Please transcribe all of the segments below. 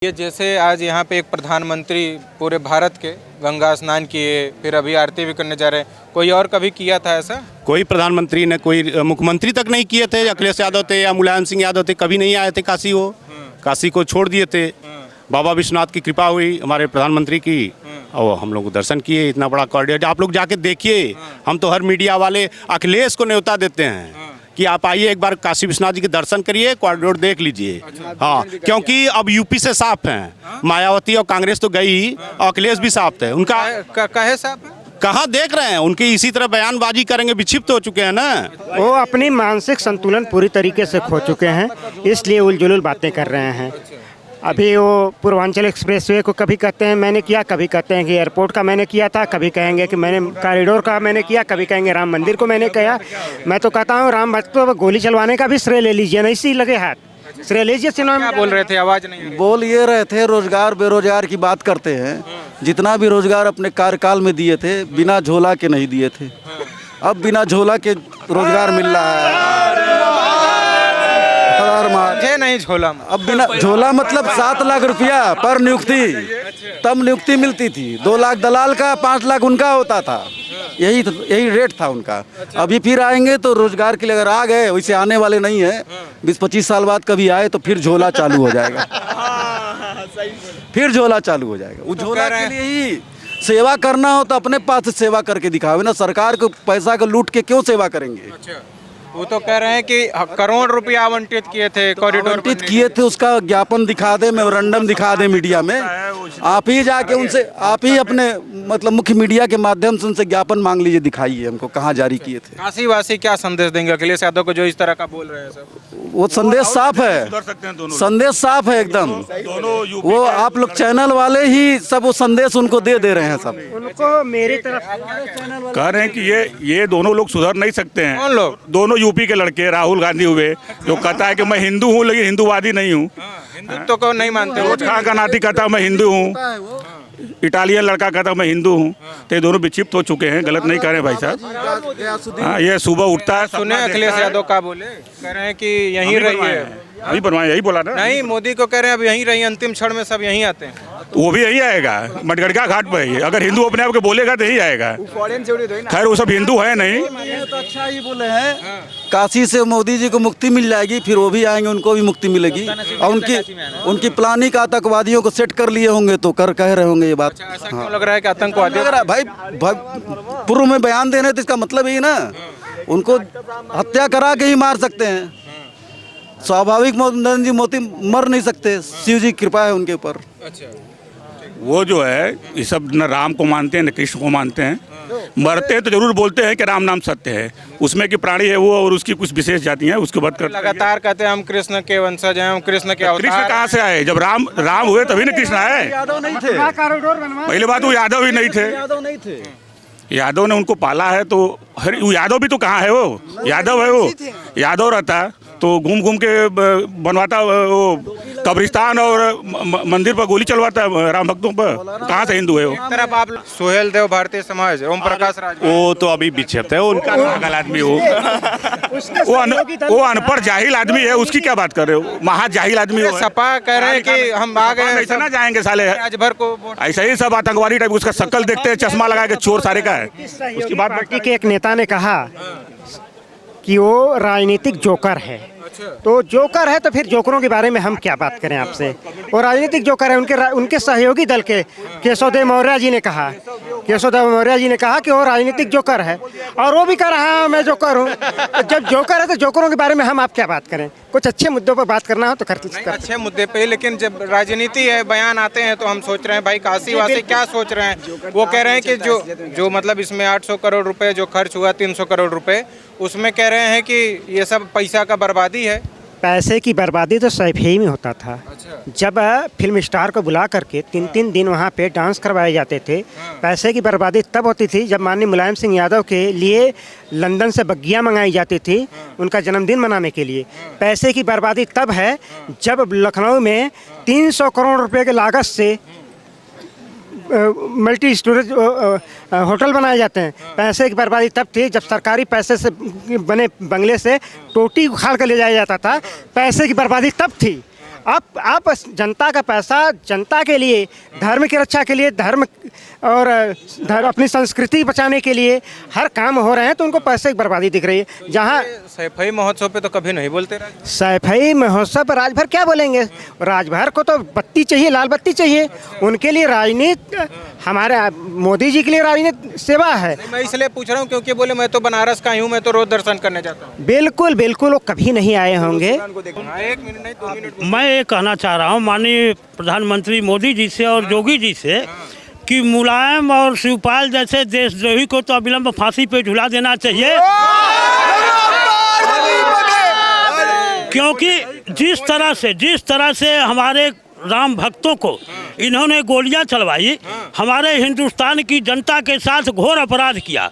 ये जैसे आज यहाँ पे एक प्रधानमंत्री पूरे भारत के गंगा स्नान किए, फिर अभी आरती भी करने जा रहे हैं। कोई और कभी किया था ऐसा? कोई प्रधानमंत्री ने, कोई मुख्यमंत्री तक नहीं किए थे। अखिलेश यादव थे या मुलायम सिंह यादव थे, कभी नहीं आए थे काशी। वो काशी को छोड़ दिए थे। बाबा विश्वनाथ की कृपा हुई हमारे प्रधानमंत्री की, और हम लोग दर्शन किए। इतना बड़ा कॉरिडोर आप लोग जाके देखिए। हम तो हर मीडिया वाले अखिलेश को न्योता देते हैं कि आप आइए, एक बार काशी विश्वनाथ जी के दर्शन करिए, कॉरिडोर देख लीजिए। हाँ, क्योंकि अब यूपी से साफ हैं। मायावती और कांग्रेस तो गई, और अखिलेश भी साफ है। उनका कहे साहब कहाँ देख रहे हैं? उनकी इसी तरह बयानबाजी करेंगे, विक्षिप्त हो चुके हैं ना। वो अपनी मानसिक संतुलन पूरी तरीके से खो चुके हैं, इसलिए उलझुल बातें कर रहे हैं। अभी वो पूर्वांचल एक्सप्रेसवे को कभी कहते हैं मैंने किया, कभी कहते हैं कि एयरपोर्ट का मैंने किया था, कभी कहेंगे कि मैंने कॉरिडोर का मैंने किया, कभी कहेंगे राम मंदिर को मैंने किया। मैं तो कहता हूँ राम भक्त को गोली चलवाने का भी श्रेय ले लीजिए, नहीं सी लगे हाथ, श्रेय लीजिए। क्या बोल रहे थे? आवाज नहीं बोल ये रहे थे, रोजगार बेरोजगार की बात करते हैं। जितना भी रोजगार अपने कार्यकाल में दिए थे, बिना झोला के नहीं दिए थे। अब बिना झोला के रोजगार मिल रहा है। नहीं झोला, अब बिना झोला मतलब 7 लाख रुपया पर नियुक्ति, तब नियुक्ति मिलती थी। 2 लाख दलाल का, 5 लाख उनका होता था। यही रेट था उनका। अभी फिर आएंगे तो रोजगार के लिए अगर आ गए, वैसे आने वाले नहीं है। 20-25 साल बाद कभी आए तो फिर झोला चालू हो जाएगा। फिर झोला चालू हो जाएगा। वो झोला के लिए ही सेवा करना हो तो अपने पास से सेवा करके दिखावे ना। सरकार को पैसा को लूट के क्यों सेवा करेंगे? वो तो कह रहे हैं कि करोड़ रुपया आवंटित किए थे, कॉरिडोर आवंटित किए थे। उसका ज्ञापन दिखा दे, मेमोरेंडम दिखा दे मीडिया में। आप ही जाके उनसे, आप ही अपने मतलब मुख्य मीडिया के माध्यम से उनसे ज्ञापन मांग लीजिए, दिखाइए हमको कहाँ जारी किए थे। काशी वासी क्या संदेश देंगे अखिलेश यादव को जो इस तरह का बोल रहे हैं? सब वो संदेश साफ है, संदेश साफ है एकदम। वो आप लोग चैनल वाले ही सब वो संदेश उनको दे रहे हैं। सब उनको मेरी तरफ कह रहे हैं कि ये दोनों लोग सुधर नहीं सकते हैं। कौन लोग? दोनों यूपी के लड़के, राहुल गांधी हुए, जो कहता है कि मैं हिंदू हूँ लेकिन हिंदूवादी नहीं हूँ। हिंदुत्व को नहीं मानते। वो खां का नाती कहता है मैं हिंदू हूँ। इटालियन लड़का कहता है मैं हिंदू हूँ। तो ये दोनों विक्षिप्त हो चुके हैं, गलत नहीं कह रहे भाई साहब। हाँ, ये सुबह उठता है। सुने अखिलेश यादव का बोले, कह रहे हैं कि यहीं रहिए। यही बनवाए, यही बोला ना। नहीं, मोदी को कह रहे हैं अब यहीं रहिए, अंतिम क्षण में सब यहीं आते हैं। वो भी यही आएगा, मटगड़का घाट पर ही। अगर हिंदू अपने आप को बोलेगा तो यही आएगा। खैर वो सब हिंदू है नहीं। तो अच्छा ही बोले हैं, काशी से मोदी जी को मुक्ति मिल जाएगी, फिर वो भी आएंगे, उनको भी मुक्ति मिलेगी। और उनकी प्लानिंग आतंकवादियों को सेट कर लिए होंगे तो कह रहे होंगे ये बात। ऐसा क्यों लग रहा है कि आतंकवादी? भाई पूर्व में बयान देने तो इसका मतलब यही ना, उनको हत्या करा के ही मार सकते हैं। स्वाभाविक नरेंद्र जी मोदी मर नहीं सकते, शिव जी कृपा है उनके ऊपर। वो जो है ये सब न राम को मानते हैं न कृष्ण को मानते हैं। मरते हैं तो जरूर बोलते हैं कि राम नाम सत्य है, उसमें कि प्राणी है वो और उसकी कुछ विशेष जाति है, उसके बाद लगातार कहते हैं हम कृष्ण के वंशज हैं, हम कृष्ण के अवतार। कृष्ण कहाँ से आए? जब राम हुए तभी ना कृष्ण आए। यादव नहीं थे, पहले बात वो यादव ही नहीं थे। यादव ने उनको पाला है। तो वो यादव भी तो कहाँ है? वो यादव है, वो यादव रहता तो घूम घूम के बनवाता वो कब्रिस्तान और मंदिर पर गोली चलवाता है राम भक्तों पर। कहाँ से हिंदू है वो? तरफ आप सुहेल देव भारतीय समाज, ओम प्रकाश राज, वो तो अभी विक्षिप्त है, उनका पागल आदमी हो। वो अनपढ़ जाहिल आदमी है, उसकी क्या बात कर रहे हो? महा जाहिल आदमी हो। सपा कह रहे हैं कि हम आ गए, ऐसा ना जाएंगे साले राजभर को। ऐसा ही सब आतंकवादी टाइप। उसका शक्ल देखते हैं, चश्मा लगा के चोर सारे का है। उसकी बात पार्टी के एक नेता ने कहा कि वो राजनीतिक जोकर है। तो जोकर है तो फिर जोकरों के बारे में हम क्या बात करें आपसे? वो राजनीतिक जोकर है। उनके सहयोगी दल के केशव देव मौर्य जी ने कहा कि वो राजनीतिक जोकर है, और वो भी कह रहा है मैं जोकर हूँ। तो जब जोकर है तो जोकरों के बारे में हम आप क्या बात करें? कुछ अच्छे मुद्दों पर बात करना हो तो करते अच्छे मुद्दे पे। लेकिन जब राजनीति है, बयान आते हैं तो हम सोच रहे हैं भाई काशी वासी क्या सोच रहे हैं। वो कह रहे हैं कि जो मतलब इसमें 800 करोड़ रुपए जो खर्च हुआ, 300 करोड़ रुपए, उसमें कह रहे हैं कि ये सब पैसा का बर्बादी है। पैसे की बर्बादी तो सैफई में होता था। जब फिल्म स्टार को बुला करके 3-3 दिन वहाँ पे डांस करवाए जाते थे। पैसे की बर्बादी तब होती थी जब माननीय मुलायम सिंह यादव के लिए लंदन से बग्गियाँ मंगाई जाती थी उनका जन्मदिन मनाने के लिए। पैसे की बर्बादी तब है जब लखनऊ में 300 करोड़ रुपए के लागत से मल्टी स्टोरेज होटल बनाए जाते हैं। पैसे की बर्बादी तब थी जब सरकारी पैसे से बने बंगले से टोटी उखाड़ कर ले जाया जाता था। पैसे की बर्बादी तब थी। आप जनता का पैसा जनता के लिए, धर्म की रक्षा के लिए, धर्म और अपनी संस्कृति बचाने के लिए हर काम हो रहे हैं, तो उनको पैसे की बर्बादी दिख रही है। जहाँ सैफई महोत्सव पे तो कभी नहीं बोलते सैफई महोत्सव पर राजभर क्या बोलेंगे? राजभर को तो बत्ती चाहिए, लाल बत्ती चाहिए। उनके लिए राजनीति, हमारे मोदी जी के लिए राजनीति सेवा है। मैं इसलिए पूछ रहा हूँ क्योंकि बोले मैं तो बनारस का ही हूँ, मैं तो रोज दर्शन करने जाता हूँ। बिल्कुल बिल्कुल, वो कभी नहीं आए होंगे। एक मिनट नहीं, 2 मिनट। मैं ये कहना चाह रहा हूँ माननीय प्रधानमंत्री मोदी जी से और योगी जी से कि मुलायम और शिवपाल जैसे देशद्रोही को तो अविलंब फांसी पे झुला देना चाहिए, क्योंकि जिस तरह से हमारे राम भक्तों को इन्होंने गोलियां चलवाई, हमारे हिंदुस्तान की जनता के साथ घोर अपराध किया।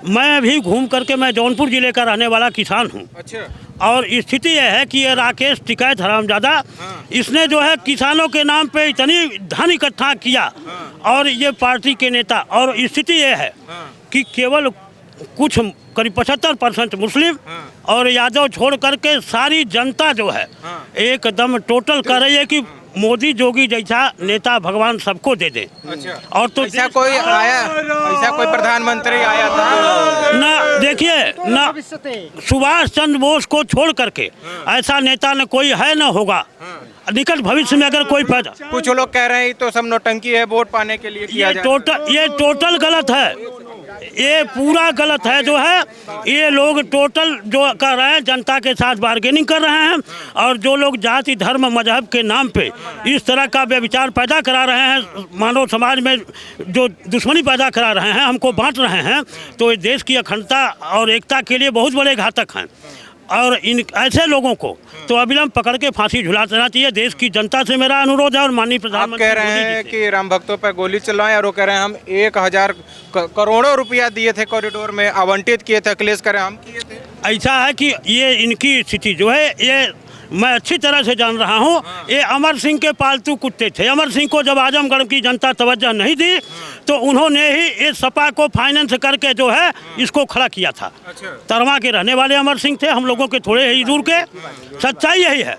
मैं भी घूम करके, मैं जौनपुर जिले का रहने वाला किसान हूँ। अच्छा। और स्थिति यह है कि ये राकेश टिकैत हरामजादा, इसने जो है किसानों के नाम पे इतनी धन इकट्ठा किया, और ये पार्टी के नेता, और स्थिति यह है कि केवल कुछ करीब 75% मुस्लिम और यादव छोड़ करके सारी जनता जो है एकदम टोटल कर रही है कि मोदी जोगी जैसा नेता भगवान सबको दे दे। अच्छा। और तो ऐसा कोई आया, ऐसा कोई प्रधानमंत्री आया था ना, देखिए ना, सुभाष चंद्र बोस को छोड़ करके ऐसा नेता न कोई है, न होगा निकट भविष्य में अगर कोई पैदा। कुछ लोग कह रहे हैं तो सब नौटंकी है, वोट पाने के लिए किया ये टोटल गलत है, ये पूरा गलत है। जो है ये लोग टोटल जो कर रहे हैं, जनता के साथ बार्गेनिंग कर रहे हैं, और जो लोग जाति धर्म मजहब के नाम पे इस तरह का व्यभिचार पैदा करा रहे हैं, मानव समाज में जो दुश्मनी पैदा करा रहे हैं, हमको बांट रहे हैं, तो ये देश की अखंडता और एकता के लिए बहुत बड़े घातक हैं। और इन ऐसे लोगों को तो अविलंब पकड़ के फांसी झुला देना चाहिए। देश की जनता से मेरा अनुरोध है। और माननीय प्रधानमंत्री कह रहे हैं कि राम भक्तों पर गोली चलवाएं, और वो कह रहे हैं हम 1000 करोड़ों रुपया दिए थे, कॉरिडोर में आवंटित किए थे, अखिलेश कह रहे हैं हम किए थे। ऐसा है कि ये इनकी स्थिति जो है, ये मैं अच्छी तरह से जान रहा हूँ। ये अमर सिंह के पालतू कुत्ते थे। अमर सिंह को जब आजमगढ़ की जनता तवज्जो नहीं दी, तो उन्होंने ही इस सपा को फाइनेंस करके जो है इसको खड़ा किया था। तरवा के रहने वाले अमर सिंह थे, हम लोगों के थोड़े ही दूर के। सच्चाई यही है।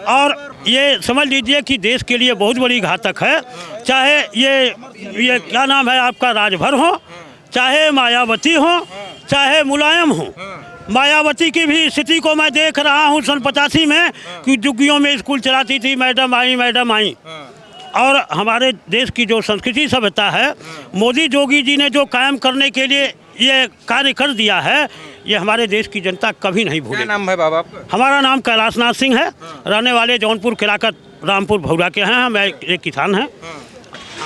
और ये समझ लीजिए कि देश के लिए बहुत बड़ी घातक है। चाहे ये क्या नाम है आपका, राजभर हो, चाहे मायावती हो, चाहे मुलायम हो। मायावती की भी स्थिति को मैं देख रहा हूँ 85 में कि झुग्गियों में स्कूल चलाती थी, मैडम आई। और हमारे देश की जो संस्कृति सभ्यता है, मोदी जोगी जी ने जो कायम करने के लिए ये कार्य कर दिया है, ये हमारे देश की जनता कभी नहीं भूलेगी। क्या नाम है बाबा आपका? हमारा नाम कैलाशनाथ सिंह है, रहने वाले जौनपुर किलाकत रामपुर भौरा के हैं। मैं एक किसान हैं।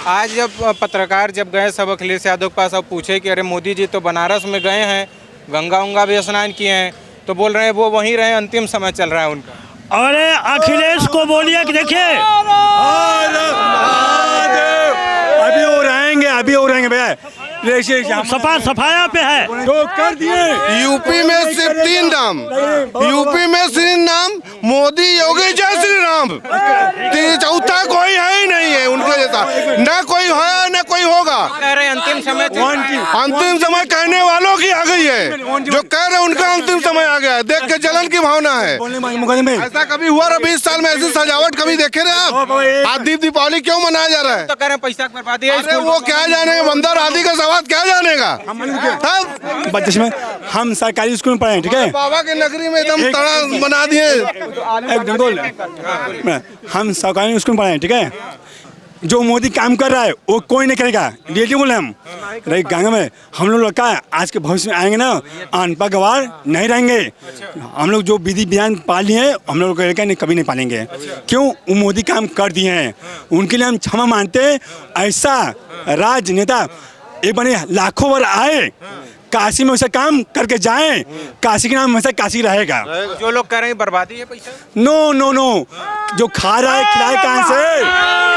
आज जब पत्रकार जब गए सब अखिलेश यादव के पास, अब पूछे कि अरे मोदी जी तो बनारस में गए हैं, गंगा उंगा भी स्नान किए हैं, तो बोल रहे हैं वो वहीं रहे, अंतिम समय चल रहा है उनका। अरे अखिलेश को बोलिए कि देखिए, अभी हो रहेंगे भैया, सपा सफाया पे है तो कर दिए। यूपी में सिर्फ 3 नाम, यूपी में सिर्फ नाम मोदी, योगी, जय श्री राम। चौथा कोई है ही नहीं है उनके जैसा, ना कोई है ना कोई होगा। कह रहे अंतिम समय अंतिम समय कहने वालों की आ गई है, जो कह रहे उनका अंतिम समय आ गया है। देख के जलन की भावना है। ऐसा कभी हुआ 20 साल में ऐसी सजावट कभी देखे रहे आप? आज दीपावली क्यों मनाया जा रहा है? तो कह रहे हैं पैसा बर्बादी है। अरे वो क्या जाने, बंदर आदि का सवाल क्या जानेगा? बच्चे में हम सरकारी स्कूल में पढ़े हैं, ठीक है। बाबा की नगरी में एकदम तड़ा बना दिए। हम सरकारी स्कूल में पढ़े हैं, ठीक है। जो मोदी काम कर रहा है वो कोई नहीं करेगा, रियलिटी बोले हम। गंगा में हम लोग लगता है आज के भविष्य में आएंगे ना, अनपढ़ गवार नहीं रहेंगे। हम लोग जो विधि विधान पाल लिए हैं, हम लोग कभी नहीं पालेंगे। क्यों? वो मोदी काम कर दिए हैं, उनके लिए हम क्षमा मानते हैं। ऐसा राजनेता एक बने लाखों बार आए, काशी में वैसा काम करके जाएं, काशी के नाम हमेशा काशी रहेगा। जो लोग कह रहे हैं बर्बादी है पैसा, नो नो नो, जो खा रहा है खिलाए कहाँ से?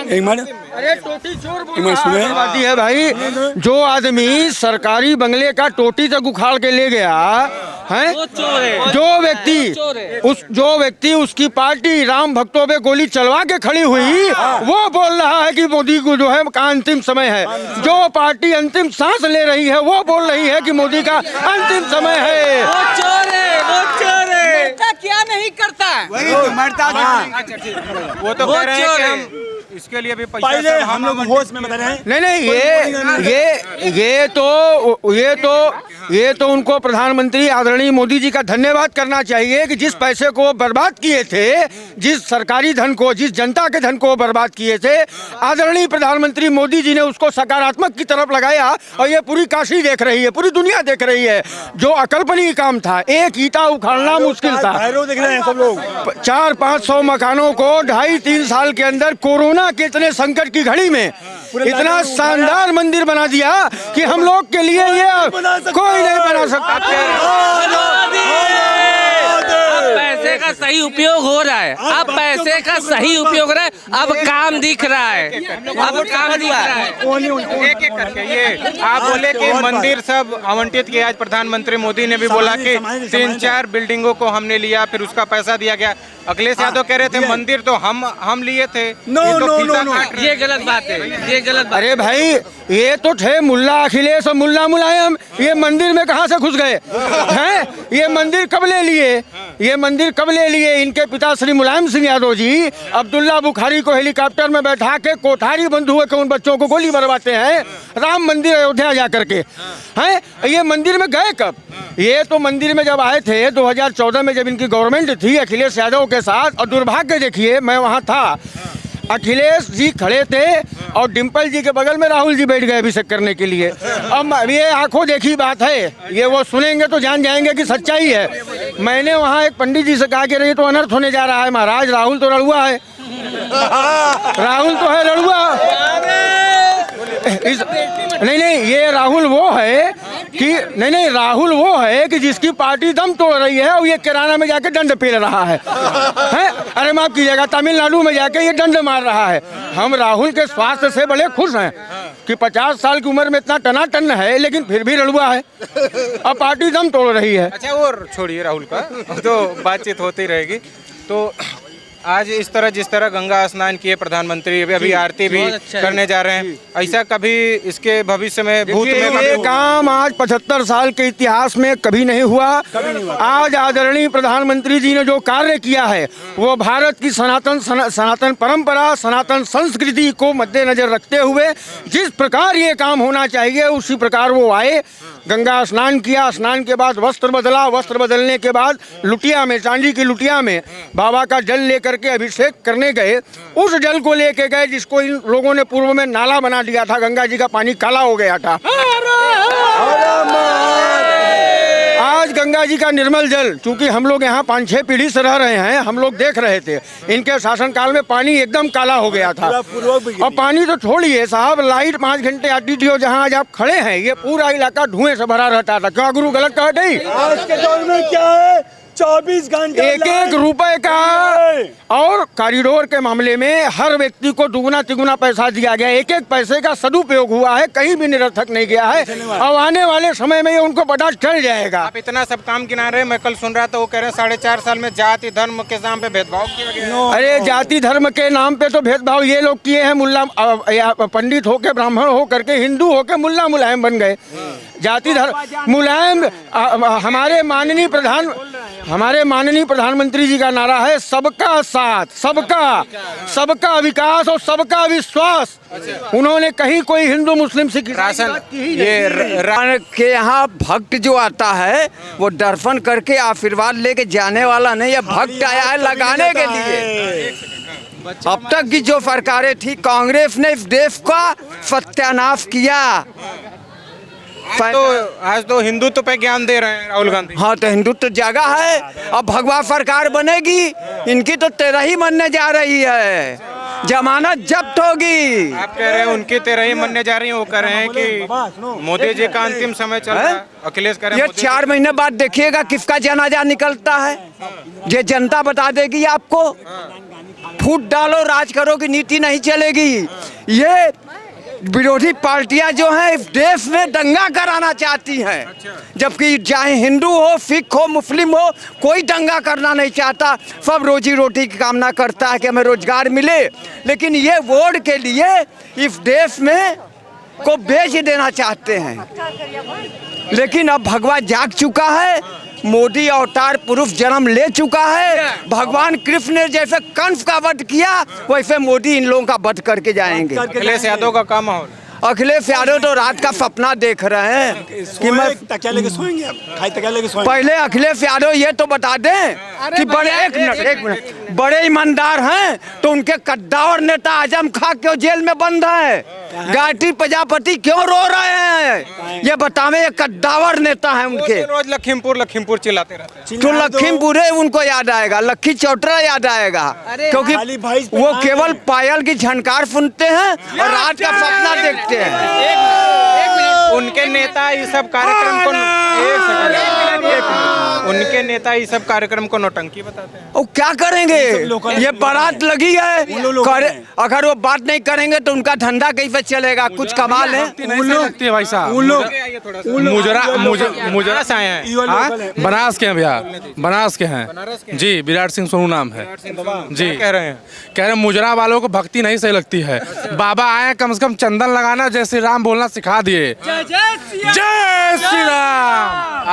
एक मिनट, अरे टोटी चोर बर्बादी है भाई। जो आदमी सरकारी बंगले का टोटी तक उखाड़ के ले गया है, जो व्यक्ति उसकी पार्टी राम भक्तों पे गोली चलवा के खड़ी हुई, वो बोल रहा है कि मोदी को जो है का अंतिम समय है। जो पार्टी अंतिम सांस ले रही है, वो बोल रही है कि मोदी का अंतिम समय है। क्या नहीं करता है वो तो कह रहे हैं कि हम इसके लिए भी पैसा पहले सब हम लोग होश में बता रहे हैं। नहीं ये तो उनको प्रधानमंत्री आदरणीय मोदी जी का धन्यवाद करना चाहिए कि जिस पैसे को वो बर्बाद किए थे, जिस सरकारी धन को, जिस जनता के धन को वो बर्बाद किए थे, आदरणीय प्रधानमंत्री मोदी जी ने उसको सकारात्मक की तरफ लगाया और ये पूरी काशी देख रही है, पूरी दुनिया देख रही है। जो अकल्पनीय काम था, एक ईंटा उखाड़ना मुश्किल था, देख रहे हैं सब लोग। 400-500 मकानों को 2.5-3 साल के अंदर कोरोना के इतने संकट की घड़ी में इतना शानदार मंदिर बना दिया कि हम लोग के लिए ये कोई नहीं बना सकता। पैसे का सही उपयोग हो रहा है, अब पैसे का सही उपयोग हो रहा है, अब काम दिख रहा है, अब काम दिख रहा है। एक एक करके ये आप बोले कि मंदिर सब आवंटित किया। आज प्रधानमंत्री मोदी ने भी बोला कि 3-4 बिल्डिंगों को हमने लिया, फिर उसका पैसा दिया गया। अखिलेश यादव कह रहे थे मंदिर तो हम लिए थे। ये गलत बात है, ये गलत बात। अरे भाई, ये तो थे मुल्ला अखिलेश और मुल्ला मुलायम, ये मंदिर में कहाँ से घुस गए हैं? ये मंदिर कब ले लिए? ये मंदिर कब ले लिए? इनके पिता श्री मुलायम सिंह यादव जी अब्दुल्ला बुखारी को हेलीकॉप्टर में बैठा के कोठारी बंद हुए के उन बच्चों को गोली मरवाते हैं राम मंदिर अयोध्या जा करके हैं। ये मंदिर में गए कब? ये तो मंदिर में जब आए थे 2014 में, जब इनकी गवर्नमेंट थी अखिलेश यादव के साथ, और दुर्भाग्य देखिए मैं वहाँ था, अखिलेश जी खड़े थे और डिम्पल जी के बगल में राहुल जी बैठ गए अभिषेक करने के लिए। अब ये आंखों देखी बात है, ये वो सुनेंगे तो जान जाएंगे कि सच्चाई है। मैंने वहाँ एक पंडित जी से कहा कि ये तो अनर्थ होने जा रहा है महाराज, राहुल तो लड़ुआ है, राहुल तो है लड़ुआ। नहीं, ये राहुल वो है कि नहीं, राहुल वो है कि जिसकी पार्टी दम तोड़ रही है और ये किराना में जाके दंड पी रहा है? अरे माफ कीजिएगा, तमिलनाडु में जाके ये दंड मार रहा है। हम राहुल के स्वास्थ्य से बड़े खुश हैं कि 50 साल की उम्र में इतना टनाटन है, लेकिन फिर भी लड़ुआ है, अब पार्टी दम तोड़ रही है। अच्छा वो छोड़िए राहुल का, तो बातचीत होती रहेगी। तो आज इस तरह जिस तरह गंगा स्नान किए प्रधानमंत्री, अभी आरती भी करने जा रहे हैं, ऐसा कभी इसके भविष्य में भूत में ये काम आज 75 साल के इतिहास में कभी नहीं हुआ। आज आदरणीय प्रधानमंत्री जी ने जो कार्य किया है वो भारत की सनातन परंपरा, सनातन संस्कृति को मद्देनजर रखते हुए जिस प्रकार ये काम होना चाहिए उसी प्रकार वो आए, गंगा स्नान किया, स्नान के बाद वस्त्र बदला, वस्त्र बदलने के बाद लुटिया में, चांदी की लुटिया में बाबा का जल लेकर के अभिषेक करने गए। उस जल को लेके गए जिसको इन लोगों ने पूर्व में नाला बना दिया था, गंगा जी का पानी काला हो गया था। आज गंगा जी का निर्मल जल, चूंकि हम लोग यहाँ 5-6 पीढ़ी से रह रहे हैं, हम लोग देख रहे थे इनके शासनकाल में पानी एकदम काला हो गया था। और पानी तो छोड़िए साहब, लाइट 5 घंटे आती थी और जहाँ आज आप खड़े हैं ये पूरा इलाका धुएं से भरा रहता था। क्यों गुरु गलत कहा नहीं? आज के दौर में क्या है, 24 घंटे 1-1 रुपए का, और कॉरिडोर के मामले में हर व्यक्ति को दुगुना तिगुना पैसा दिया गया। 1-1 पैसे का सदुपयोग हुआ है, कहीं भी निरर्थक नहीं गया है। अब आने वाले समय में ये उनको पता चल जाएगा। आप इतना सब काम गिना रहे हैं, मैं कल सुन रहा था वो कह रहे हैं 4.5 साल में जाति धर्म के नाम पे भेदभाव किया गया। अरे जाति धर्म के नाम पे तो भेदभाव ये लोग किए हैं, मुल्ला पंडित होके ब्राह्मण हो करके हिंदू होके मुल्ला मुलायम बन गए। जाति धर्म मुलायम, हमारे माननीय प्रधानमंत्री जी का नारा है सबका साथ, सबका विकास और सबका विश्वास। उन्होंने कहीं कोई हिंदू मुस्लिम सिख राशन के यहाँ भक्त जो आता है वो दर्शन करके आशीर्वाद लेके जाने वाला नहीं है, भक्त आया है लगाने के लिए। अब तक की जो सरकारें थी, कांग्रेस ने इस देश का सत्यानाश किया। आज तो हिंदुत्व पे ज्ञान दे रहे हैं राहुल गांधी। हाँ, तो हिंदुत्व जगह है। अब भगवा सरकार बनेगी, इनकी तो 13 मनने जा रही है, जमानत जब्त होगी। आप कह रहे हैं उनकी 13 मनने जा रही है, वो कह रहे हैं कि मोदी जी का अंतिम समय चल रहा है। अखिलेश कह रहे हैं ये 4 महीने बाद देखिएगा किसका जनाजा निकलता है, ये जनता बता देगी आपको। फूट डालो राज करो की नीति नहीं चलेगी। ये विरोधी पार्टियां जो हैं इस देश में दंगा कराना चाहती हैं, जबकि चाहे हिंदू हो, सिख हो, मुस्लिम हो, कोई दंगा करना नहीं चाहता। सब रोजी रोटी की कामना करता है कि हमें रोजगार मिले, लेकिन ये वोट के लिए इस देश में को बेच देना चाहते हैं। लेकिन अब भगवा जाग चुका है, मोदी अवतार पुरुष जन्म ले चुका है। भगवान कृष्ण ने जैसे कंस का वध किया वैसे मोदी इन लोगों का वध करके जाएंगे। अखिलेश यादव का क्या माहौल? अखिलेश यादव तो रात का सपना देख रहे हैं कि मैं तकिया लेके सोएंगे आप, खाई तकिया लेके सोएंगे। पहले अखिलेश यादव ये तो बता दें कि बड़े एक मिनट बड़े ईमानदार हैं तो उनके कद्दावर नेता आजम खां क्यों जेल में बंद है? गायत्री प्रजापति क्यों रो रहे हैं? ये बतावे, ये कद्दावर नेता है उनके। रोज लखीमपुर चिल्लाते रहते हैं। तो लखीमपुर उनको याद आएगा, लखी चौटरा याद आएगा, क्योंकि वो केवल पायल की झनकार सुनते हैं और रात का सपना देखते हैं। उनके नेता ये सब कार्यक्रम को उनके नेता ये सब कार्यक्रम को नौटंकी बताते हैं। वो क्या करेंगे? ये बारात लगी है, अगर वो बात नहीं करेंगे तो उनका धंधा कैसे चलेगा? कुछ कमाल है। लगती है भाई साहब। मुजरा से आए हैं, बनारस के हैं भैया, बनारस के हैं जी। विराट सिंह सोनू नाम है जी। कह रहे हैं मुजरा वालों को भक्ति नहीं सही लगती है। बाबा आए कम से कम चंदन लगाना, जय श्री राम बोलना सिखा दिए। जय श्री राम।